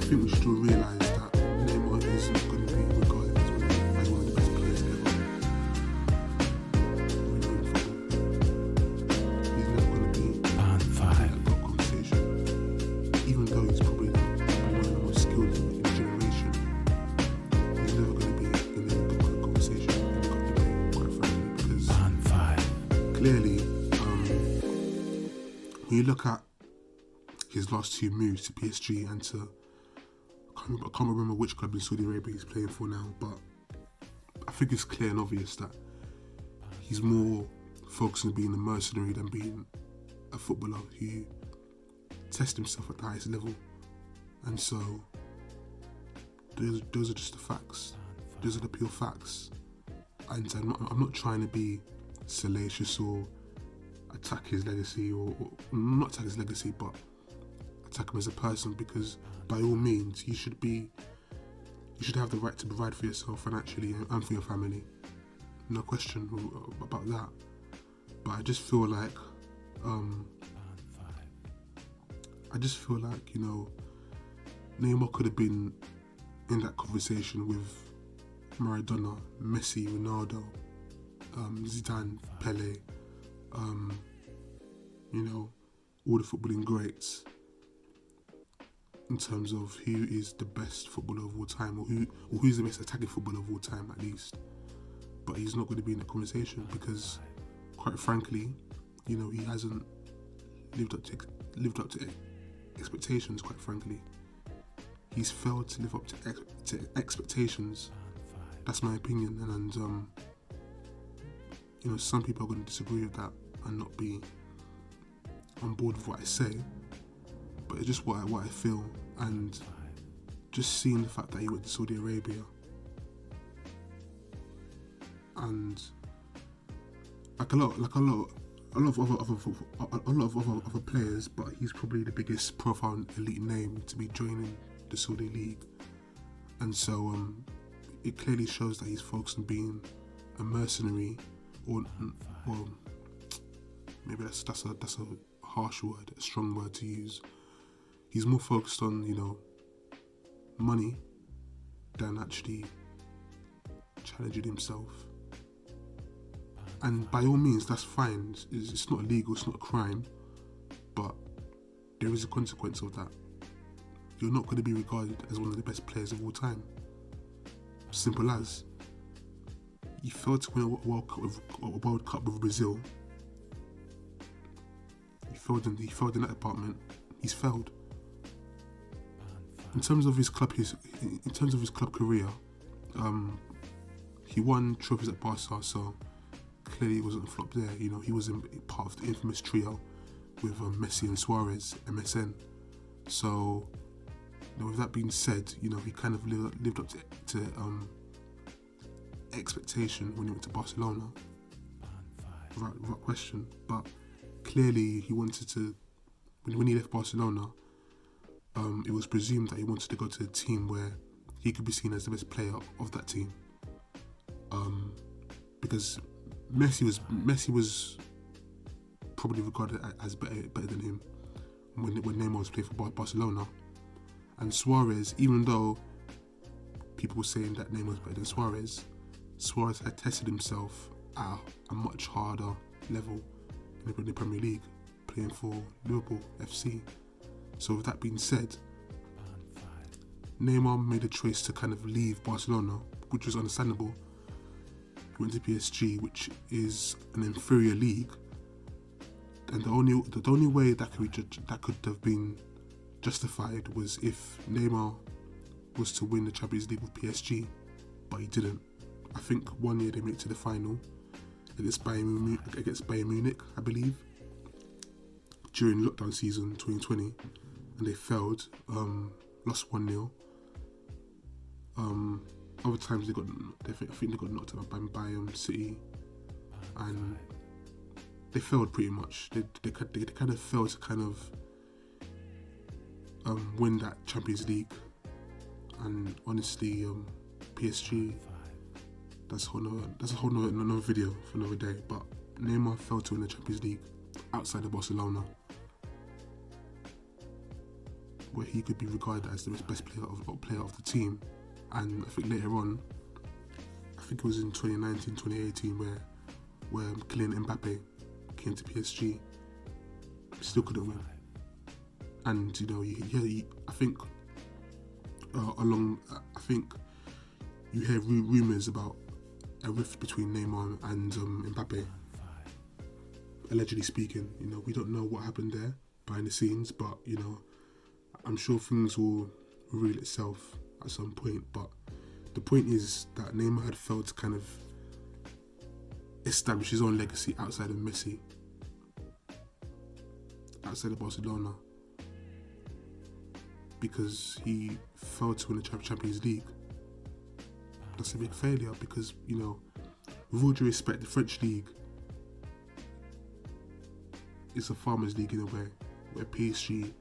think we should all realise that Neymar isn't going to be regarded as one of the best players ever in football. He's never going to be in that conversation, even though he's probably one of the most skilled in the generation. He's never going to be in the good conversation in the good debate, quite frankly, because clearly, when you look at his last two moves to PSG and to, I can't remember which club in Saudi Arabia he's playing for now, but I think it's clear and obvious that he's more focused on being a mercenary than being a footballer who tests himself at the highest level. And so those are just the facts. Those are the pure facts. And I'm not trying to be salacious or attack his legacy, or not attack his legacy, but attack him as a person, because by all means you should have the right to provide for yourself financially and for your family, no question about that. But I just feel like you know, Neymar could have been in that conversation with Maradona, Messi, Ronaldo, Zidane, Pele, you know, all the footballing greats, in terms of who is the best footballer of all time, or who's the best attacking footballer of all time, at least. But he's not going to be in that conversation because, quite frankly, you know, he hasn't lived up to expectations. Quite frankly, he's failed to live up to expectations. That's my opinion, and you know, some people are going to disagree with that and not be on board with what I say. But it's just what I feel, and just seeing the fact that he went to Saudi Arabia, and like a lot of other players, but he's probably the biggest profile elite name to be joining the Saudi League, and so it clearly shows that he's focused on being a mercenary, or well, maybe that's a harsh word, a strong word to use. He's more focused on, you know, money than actually challenging himself. And by all means, that's fine. It's not illegal, it's not a crime, but there is a consequence of that. You're not going to be regarded as one of the best players of all time. Simple as. You failed to win a World Cup with Brazil. He failed in that department. He's failed. In terms of his club career, he won trophies at Barca, so clearly he wasn't a flop there. You know, he was in part of the infamous trio with Messi and Suarez, MSN. So, you know, with that being said, you know, he kind of lived up to expectation when he went to Barcelona. Right question. But clearly he wanted to, when he left Barcelona, it was presumed that he wanted to go to a team where he could be seen as the best player of that team. Because Messi was probably regarded as better than him when Neymar was playing for Barcelona. And Suarez, even though people were saying that Neymar was better than Suarez had tested himself at a much harder level in the Premier League, playing for Liverpool FC. So with that being said, Neymar made a choice to kind of leave Barcelona, which was understandable. He went to PSG, which is an inferior league, and the only way that could have been justified was if Neymar was to win the Champions League with PSG, but he didn't. I think one year they made it to the final against Bayern Munich, I believe, during lockdown season 2020, and they failed, lost 1-0. Other times I think they got knocked out by City, and they failed pretty much. They kind of failed to kind of win that Champions League, and honestly, PSG. That's a whole another video for another day. But Neymar failed to win the Champions League outside of Barcelona. where he could be regarded as the best player of the team. And I think later on, I think it was in 2019, 2018, where Kylian Mbappe came to PSG, still couldn't win. And I think I think you hear rumours about a rift between Neymar and Mbappe. Allegedly speaking, we don't know what happened there behind the scenes, but I'm sure things will reveal itself at some point. But the point is that Neymar had failed to kind of establish his own legacy outside of Messi, outside of Barcelona, because he failed to win the Champions League. That's a big failure because, with all due respect, the French league is a farmers' league in a way, where PSG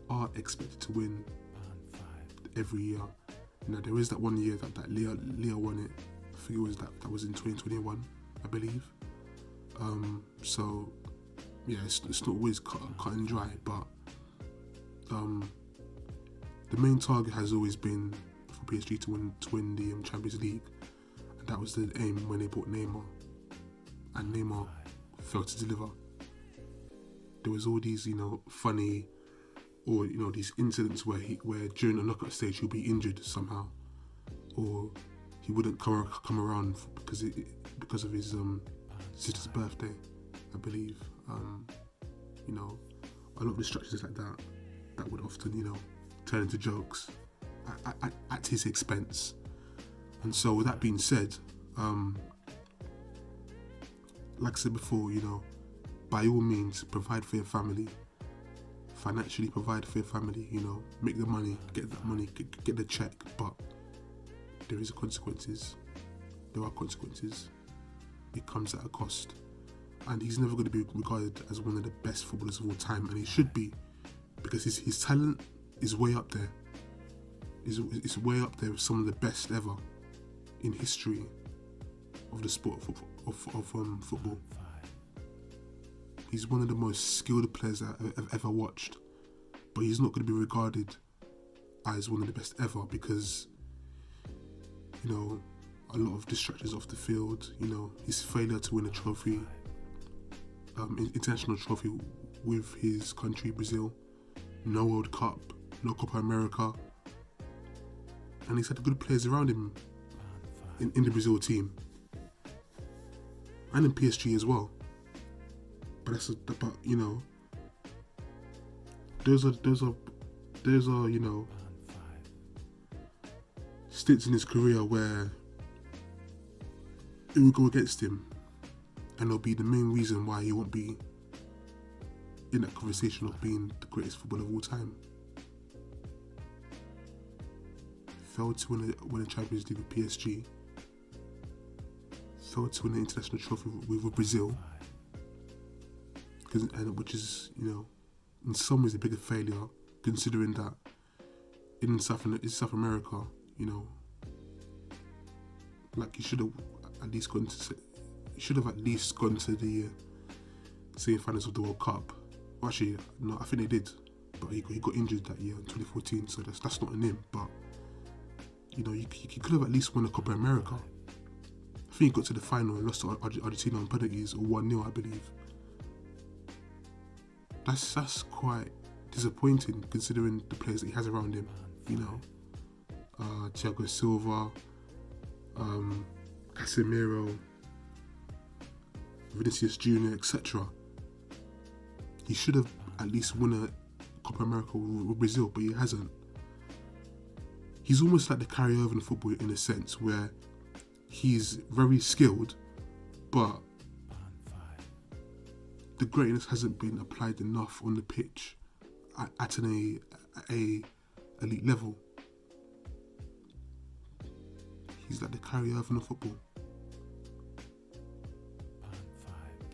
are expected to win every year. Now there is that one year that Leo won it. I think it was that was in 2021, I believe. So yeah, it's not always cut and dry, but the main target has always been for PSG to win the Champions League, and that was the aim when they bought Neymar, and Neymar failed to deliver. There was all these funny, or these incidents where during the knockout stage he'll be injured somehow, or he wouldn't come around because of his sister's birthday, I believe. A lot of distractions like that would often turn into jokes at his expense. And so with that being said, like I said before, by all means provide for your family, financially provide for your family, make the money, get that money, get the check, but there are consequences. It comes at a cost, and he's never going to be regarded as one of the best footballers of all time, and he should be, because his talent is way up there. It's way up there with some of the best ever in history of the sport of football. He's one of the most skilled players I've ever watched, but he's not going to be regarded as one of the best ever because, a lot of distractions off the field, his failure to win a trophy, international trophy with his country, Brazil, no World Cup, no Copa America, and he's had good players around him in the Brazil team and in PSG as well. But those are stints in his career where it will go against him, and it'll be the main reason why he won't be in that conversation of being the greatest footballer of all time. Failed to win a Champions League with PSG, failed to win an international trophy with Brazil, which is, in some ways a bigger failure, considering that in South America, like he should have at least gone to the semi-finals of the World Cup. Well, actually, no, I think they did, but he got injured that year in 2014, so that's not on him. But he could have at least won a Copa America. I think he got to the final and lost to Argentina on penalties, or 1-0, I believe. That's quite disappointing considering the players that he has around him. Thiago Silva, Casemiro, Vinicius Jr., etc. He should have at least won a Copa America with Brazil, but he hasn't. He's almost like the Kyrie Irving football in a sense, where he's very skilled, but the greatness hasn't been applied enough on the pitch at an elite level. He's like the Kyrie Irving of football.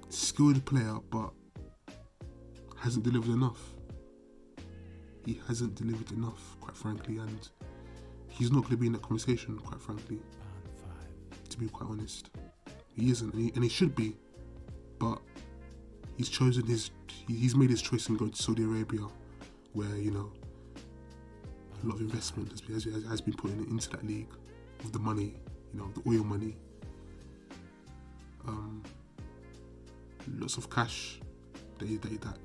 Skilled player, but hasn't delivered enough. He hasn't delivered enough, quite frankly, and he's not going to be in that conversation, quite frankly. To be quite honest, he isn't, and he should be, but he's made his choice in going to Saudi Arabia, where a lot of investment has been put into that league with the money, the oil money. Lots of cash that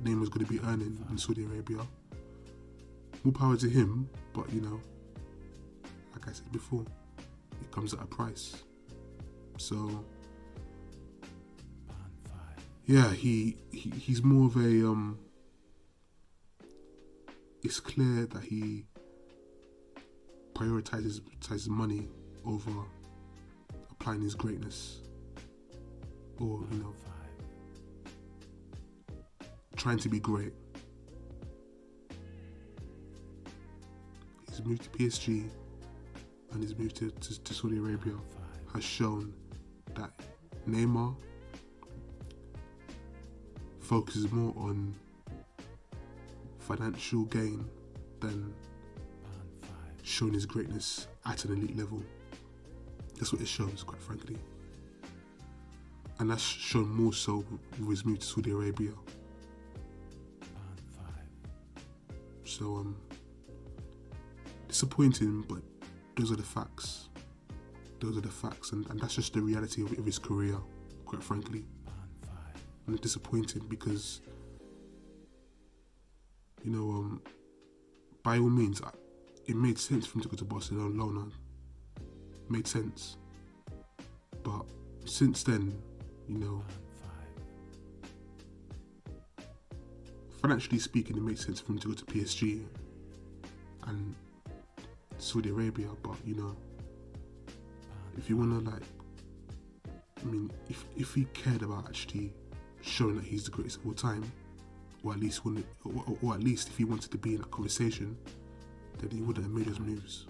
Neymar's going to be earning in Saudi Arabia. More power to him, but like I said before, it comes at a price. So yeah, he's more of a it's clear that he prioritizes money over applying his greatness, or trying to be great. His move to PSG and his move to Saudi Arabia has shown that Neymar focuses more on financial gain than showing his greatness at an elite level. That's what it shows, quite frankly. And that's shown more so with his move to Saudi Arabia. So, disappointing, but those are the facts. And that's just the reality of his career, quite frankly. And it's disappointing because, by all means, it made sense for him to go to Barcelona. Made sense. But since then, financially speaking, it made sense for him to go to PSG and Saudi Arabia. But if you want to if he cared about actually showing that he's the greatest of all time, or at least if he wanted to be in that conversation, then he wouldn't have made those moves.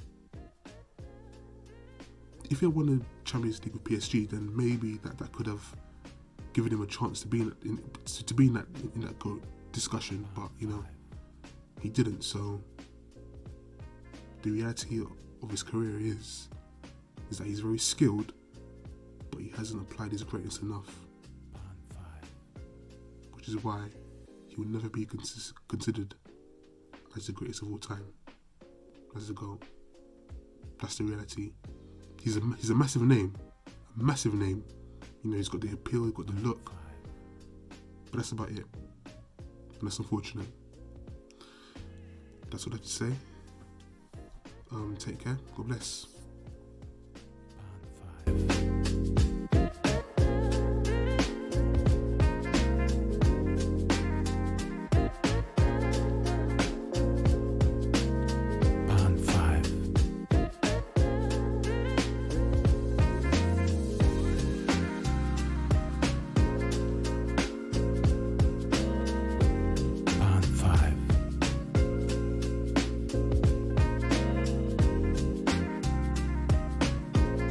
If he had won the Champions League with PSG, then maybe that could have given him a chance to be in that GOAT discussion. But he didn't. So the reality of his career is that he's very skilled, but he hasn't applied his greatness enough, which is why he will never be considered as the greatest of all time, as a GOAT. That's the reality. He's a massive name. He's got the appeal, he's got the look, but that's about it. And that's unfortunate. That's what I have to say. Take care. God bless.